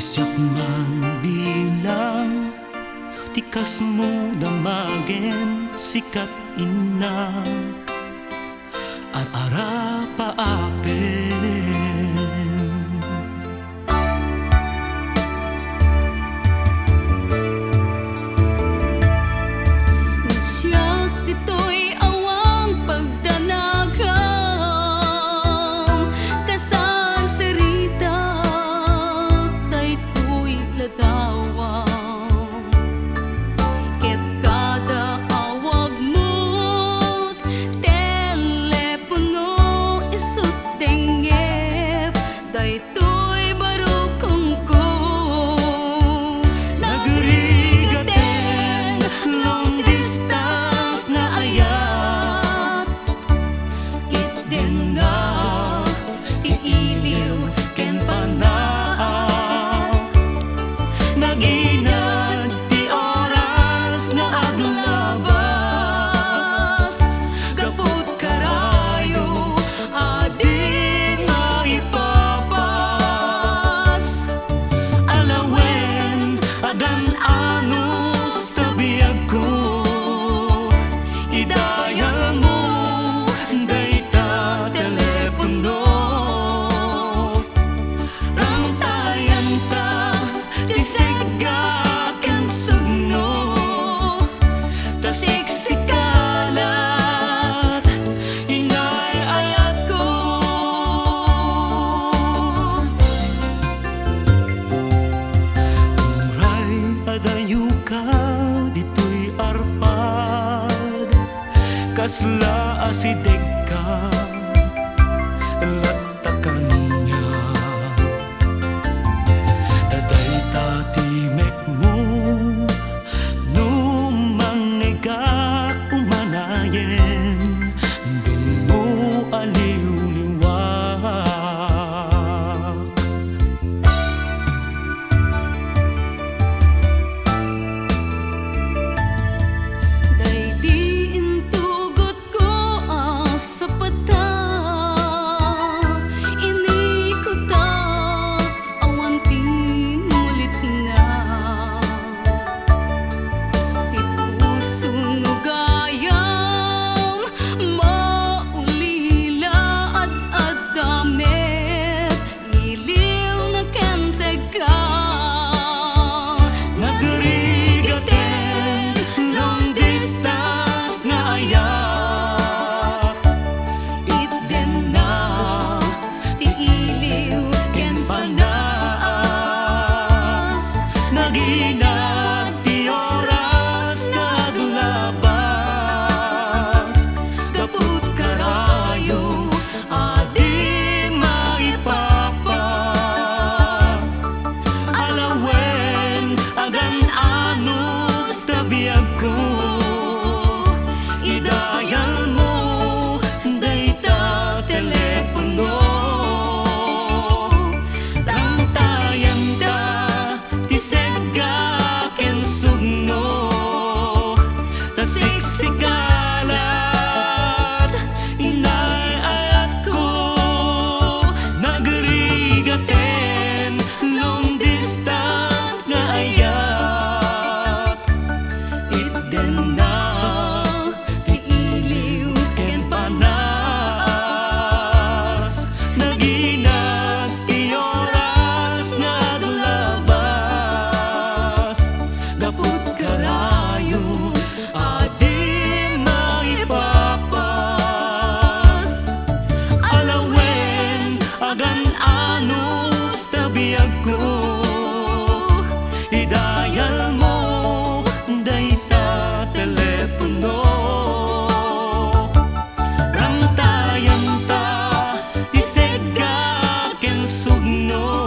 Siyak man bilang tikas mo damagen sikat inak at ara paapin. Siyak dito'y awang pagdanagam kasar serita daytoy ladawang ket kada awag mo't telepono isut tengep daytoy barukong ko Nagrigaten long distance na ayat itden na tiiliw ken panaas naginad ti oras nga aglabas gapot karayo adi maipapas alawen adan anus sa biyag ko idayal mo dayta telepono rantayan ta tisega ken sugno tasiksikalat inay ayat ko uray adayu ka dito'y arpad kasla asideg ka latakan niya daday tatimek mo numangega umanayen dungo aliw-liwak Daydi intugot ko sa pata inikutak awan ti mulit na ti puso no gayam maulila at adamet iliw na ken sega Nagrigaten long distance nga ayat itden na tiiliw ken panaas naginag ti oras nga aglabas gapot karayo adi maipapas alawen agan anus ta biyag ko idayal mo dayta telepono rantayan ta tisega ken sugno tasiksikalat inay ayat ko nagrigaten long distance nga ayat itden na tiiliw ken panaas naginag ti oras nga aglabas gapot karayo adi maipapas alawen agan anus ta biyag ko idayal mo dayta telepono rantayan ta tisega ken sugno